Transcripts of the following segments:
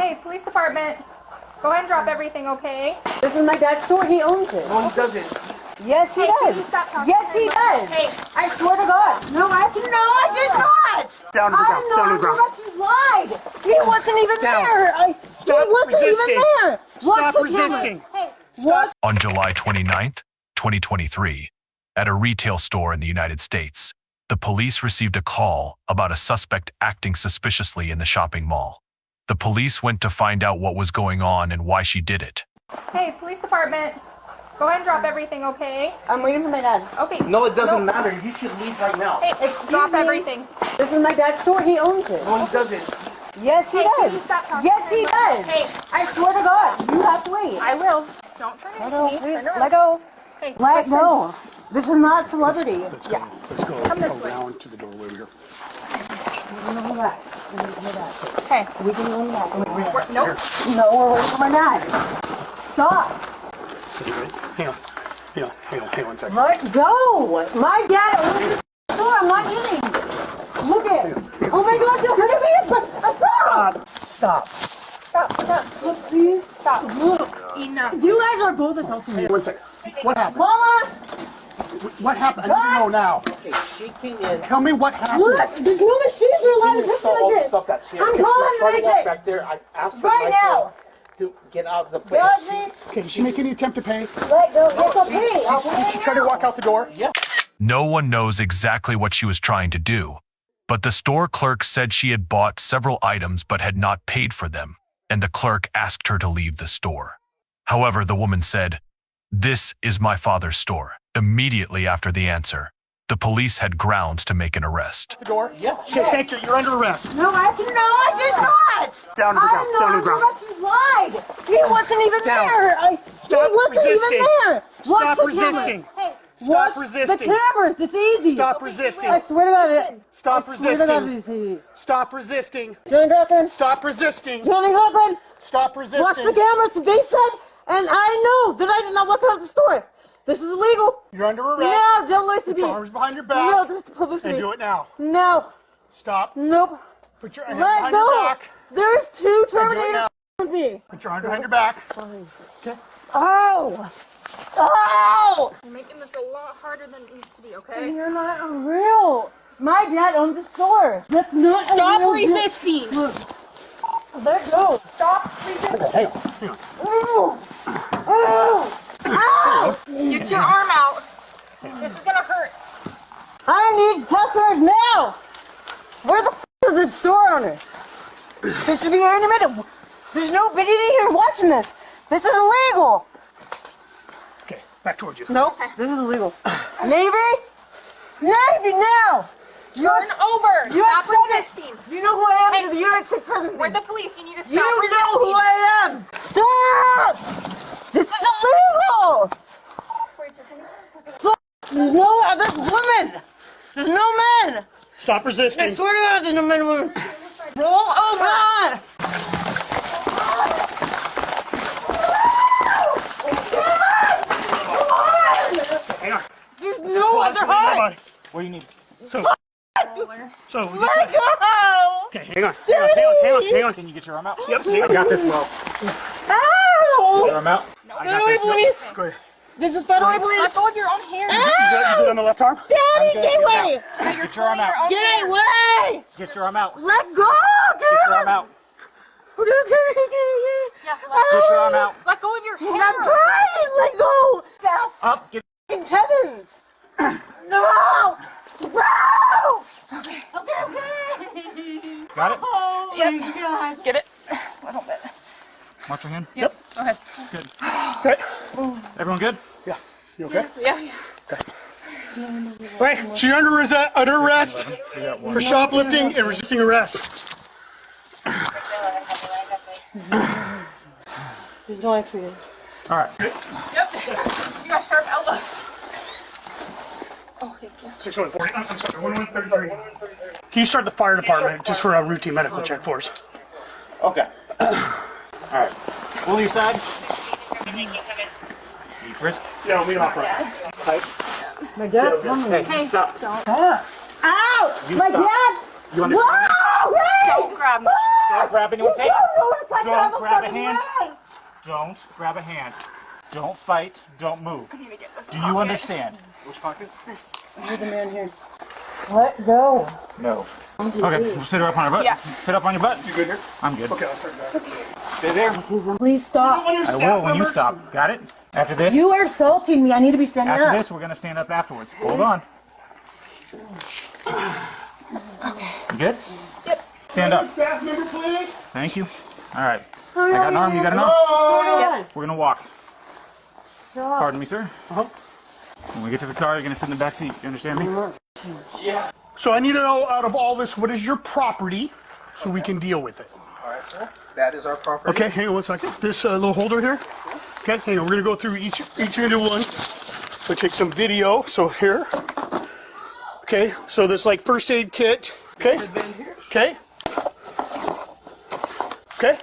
Hey, police department. Go ahead and drop everything, okay? This is my dad's store. He owns it. No, he doesn't. Yes, he does. Yes, he does. Hey, I swear to God. No, I did not. Down to the ground. Down to the ground. You lied. He wasn't even Down. there. He wasn't resisting. even there. Stop resisting. hey. What? On July 29th, 2023, at a retail store in the United States, the police received a call about a suspect acting suspiciously in the shopping mall. The police went to find out what was going on and why she did it. Hey, police department. Go ahead and drop everything, okay? I'm waiting for my dad. Okay. No, it doesn't matter. You should leave right now. Hey, drop everything. This is my dad's store. He owns it. No, he doesn't. Yes, he Hey, does. please stop talking Yes, to he me. does. Hey. I swear to God. You have to wait. I will. Don't turn Let into go, me. please. Turn around. Let go. Hey, Let listen. go. This is not celebrity. Let's go. Let's go Come this way. around to the doorway here. We can go back. We can go back. Hey. We can go back. Nope. No, we're waiting for my dad. Stop. Hang on. Hang on 1 second. Let go. My dad owns the store. I'm not kidding. Look at it. Oh my God, you're hurting me. Stop. Stop. Look, please. Stop. Look. Enough. You guys are both assaulting me. 1 second. What happened? Mama. What happened? I need to know now. Okay, she came in. Tell me what happened. What? There's no machines are allowed to touch me like this. Stop that shit. I'm She calling tried to walk Magic. back there. I asked her Right my now. friend to get out of the place. Dodgy. Okay, did she make any attempt to pay? Let go. It's okay. Did she try to walk out the door? Yeah. No one knows exactly what she was trying to do, but the store clerk said she had bought several items but had not paid for them, and the clerk asked her to leave the store. However, the woman said, "This is my father's store." Immediately after the answer, the police had grounds to make an arrest. The door? Yeah. Okay, thank you. You're under arrest. No, I did not. Down to the ground. Down to the ground. You lied. He wasn't even Down. there. He wasn't resisting. even there. Watch Stop the resisting. cameras. Hey. Stop Watch resisting. the cameras. It's easy. Stop resisting. I swear to God. Stop I swear to God, resisting. it's easy. Stop resisting. Johnny Hawkins. Stop resisting. Johnny Hawkins. Stop resisting. Watch the cameras. They said, and I know that I did not walk out of the store. This is illegal. You're under arrest. No, don't listen to Put me. your arms behind your back. No, this is publicity. And do it now. No. Stop. Nope. Put your hands Let behind your go. back. There's two now. Terminators with me. Put your arms behind your back. Okay. Oh. Oh. You're making this a lot harder than it needs to be, okay? You're not real. My dad owns the store. That's not Stop a real resisting. Look. Let go. Stop resisting. Hang on. Oh. Oh. Ow. Get your arm out. This is gonna hurt. I need customers now. Where the is the store owner? This should be here in a minute. There's nobody here watching this. This is illegal. Okay, back towards you. Nope, this is illegal. Navy? Navy, now! Turn over. You Stop said it. resisting. You know who I am? Hey, You're the United States President. We're the police. You need to stop You resisting. know who I am! Stop! This is illegal! Look, there's no other woman! There's no men! Stop resisting. I swear to God, there's no men and women. Roll over. Ah! Hang on. There's no other heart! What do you need? So Roller. Let go! okay, hang on. Can you get your arm out? Yep, I got this well. Ow! Your arm out? Federal police! Go ahead. This is federal Let police! go of your own hair. You good on the left arm? Daddy, get away! Get your arm out. Get away! Get your arm out. Let go! Get your arm out. Yeah, Get your arm out. let go of your hair. I'm trying! Let go! Up. Get. In heavens! No! No! Okay. Got it? Oh my God! Get it. A little bit. Watch your hand. Yep. Go ahead. Good. Okay. Everyone good? Yeah. You okay? Yeah. Right. So you're under arrest for shoplifting and resisting arrest. There's no ice for you. All right. Yep. You got sharp elbows. Oh, thank you. 6140. I'm sorry. 1133. Can you start the fire department just for a routine medical check for us? Okay. Alright. Pull your side. You frisk? Yeah, lean off right. My dad's coming. Hey, stop. Ow! My stop. dad! You understand? Whoa! Hey! Don't grab me. Don't grab anyone's hand. Don't Don't grab a hand. Don't grab a hand. Don't fight. Don't move. Do you understand? Which pocket? You're the man here. Let go. No. Okay, we'll sit her up on her butt. Yeah. Sit up on your butt. You good here? I'm good. Okay, I'll start back. Stay there. Please stop. I will when you stop. Got it? After this? You are assaulting me. I need to be standing After up. this, we're going to stand up afterwards. Hold on. You good? Yep. Stand up. Staff member, please. Thank you. All right. I got an arm. You got an arm? Yep. We're going to walk. Pardon me, sir. When we get to the car, you're going to sit in the back seat. You understand me? So I need to know, out of all this, what is your property so we can deal with it? All right, sir. That is our property. Okay, hang on 1 second. This little holder here. Okay, hang on. We're gonna go through each into one. We'll take some video. So here. Okay, so this like first aid kit. Okay. Okay. Okay.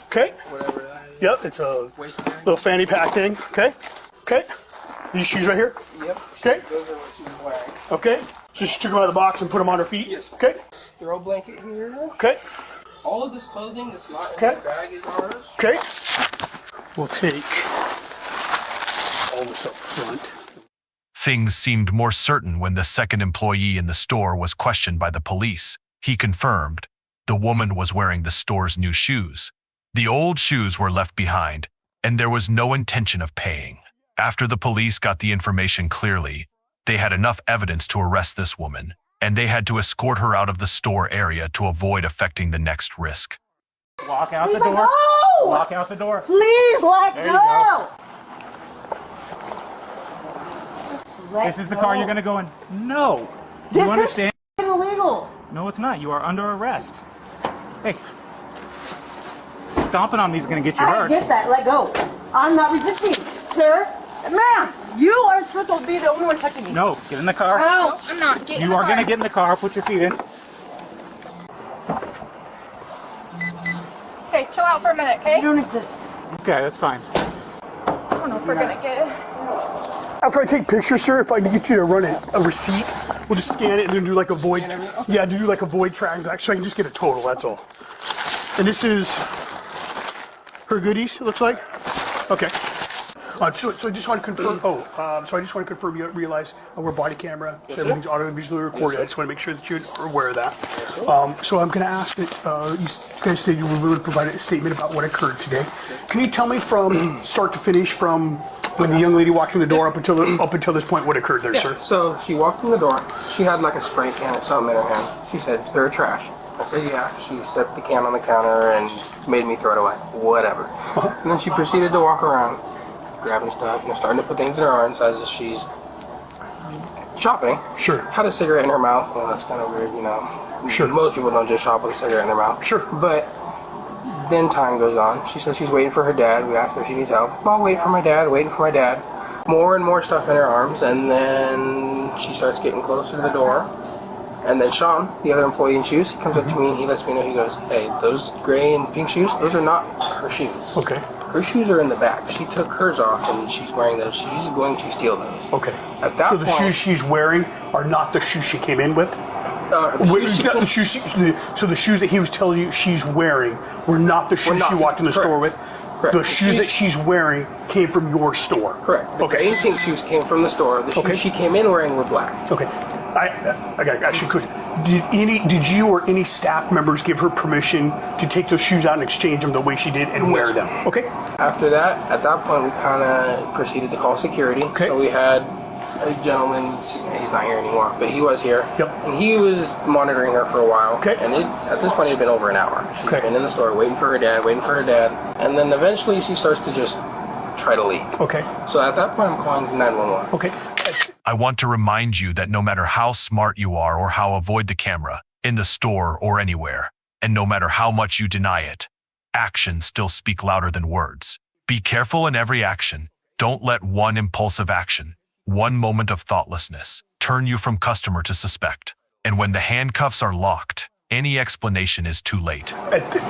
Okay. Whatever that is. Yep, it's a Waistband. little fanny pack thing. Okay. Okay. These shoes right here. Yep. Okay. Those are what she's wearing. Okay. So she took them out of the box and put them on her feet. Yes. Okay. Throw blanket here. Okay. All of this clothing that's not in Okay. this bag is ours. Okay. We'll take all this up front. Things seemed more certain when the second employee in the store was questioned by the police. He confirmed the woman was wearing the store's new shoes. The old shoes were left behind, and there was no intention of paying. After the police got the information clearly, they had enough evidence to arrest this woman, and they had to escort her out of the store area to avoid affecting the next risk. Walk out the Please let door. go. Walk out the door. Please let There you go. Let This is the go. car you're going to go in. No. This You understand? is illegal. No, it's not. You are under arrest. Hey. Stomping on me is going to get you I hurt. get that. Let go. I'm not resisting, sir. Ma'am, you are supposed to be the only one touching me. No, get in the car. Ow. No, I'm not. Get in You the are car. going to get in the car. Put your feet in. Okay, chill out for a minute, okay? You don't exist. Okay, that's fine. I don't know if we're gonna get. After I take pictures, sir, if I can get you to run a receipt, we'll just scan it and then do like a void. Yeah, do like a void transaction so I can just get a total, that's all. And this is her goodies, it looks like. Okay. So I just want to confirm. So I just want to confirm you realize we're body camera, so everything's audio visually recorded. I just want to make sure that you're aware of that. So I'm going to ask that you guys say you were willing to provide a statement about what occurred today. Can you tell me from start to finish, from when the young lady walked in the door up until this point, what occurred there, sir? So she walked in the door. She had like a spray can or something in her hand. She said, "Is there trash?" I said, "Yeah." She set the can on the counter and made me throw it away. Whatever. And then she proceeded to walk around, grabbing stuff, starting to put things in her arms as if she's shopping. Sure. Had a cigarette in her mouth. Well, that's kind of weird, Sure. Most people don't just shop with a cigarette in their mouth. Sure. But then time goes on. She says she's waiting for her dad. We asked her if she needs help. "I'll wait for my dad, waiting for my dad." More and more stuff in her arms, and then she starts getting closer to the door. And then Sean, the other employee in shoes, he comes up to me and he lets me know, he goes, "Hey, those gray and pink shoes, those are not her shoes. Okay. Her shoes are in the back. She took hers off and she's wearing those. She's going to steal those." Okay. At that So the point, shoes she's wearing are not the shoes she came in with? So the shoes that he was telling you she's wearing were not the shoes not. she walked in the Correct. store with? Correct. The shoes that she's wearing came from your store? Correct. The Okay. gray and pink shoes came from the store. The shoes Okay. she came in wearing were black. Okay. I got a question. Did you or any staff members give her permission to take those shoes out and exchange them the way she did and wear them? Okay. After that, at that point, we kind of proceeded to call security. Okay. So we had a gentleman, he's not here anymore, but he was here. Yep. And he was monitoring her for a while. Okay. And at this point, it had been over an hour. She's Okay. been in the store waiting for her dad. And then eventually she starts to just try to leave. Okay. So at that point, I'm calling 911. Okay. I want to remind you that no matter how smart you are or how avoid the camera, in the store or anywhere, and no matter how much you deny it, actions still speak louder than words. Be careful in every action. Don't let one impulsive action, one moment of thoughtlessness, turn you from customer to suspect. And when the handcuffs are locked, Any explanation is too late.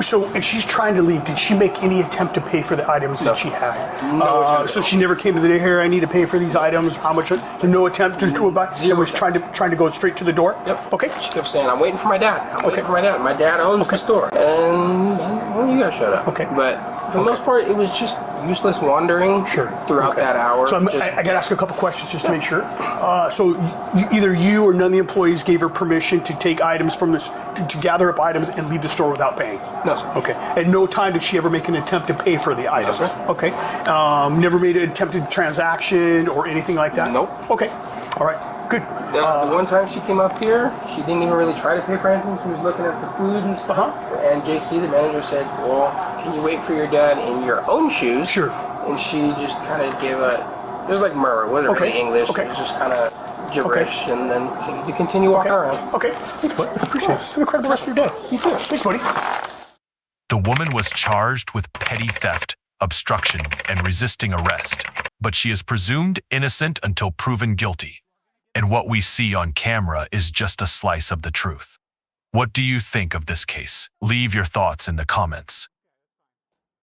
So if she's trying to leave, did she make any attempt to pay for the items that she had? No attempt. So she never came to the day here, I need to pay for these items. How much? No attempt, just drove by? Zero It was trying to go straight to the door? Yep. Okay. She kept saying, I'm waiting for my dad. I'm waiting for my dad. My dad owns the store. And, well, you guys shut up. Okay. But for the most part, it was just useless wandering throughout that hour. So I got to ask a couple questions just to make sure. So either you or none of the employees gave her permission to take items from this, to gather up items and leave the store without paying? No, sir. Okay. At no time did she ever make an attempt to pay for the items? No, sir. Okay. Never made an attempted transaction or anything like that? Nope. Okay. All right. Good. The one time she came up here, she didn't even really try to pay for anything. She was looking at the food and stuff. And JC, the manager, said, well, can you wait for your dad in your own shoes? Sure. And she just kind of gave it was like murmur. It wasn't really English. Okay. It was just kind of gibberish. And then she had to continue walking around. Okay. Thanks, buddy. Appreciate it. Have a incredible rest of your day. You too. Thanks, buddy. The woman was charged with petty theft, obstruction, and resisting arrest, but she is presumed innocent until proven guilty. And what we see on camera is just a slice of the truth. What do you think of this case? Leave your thoughts in the comments.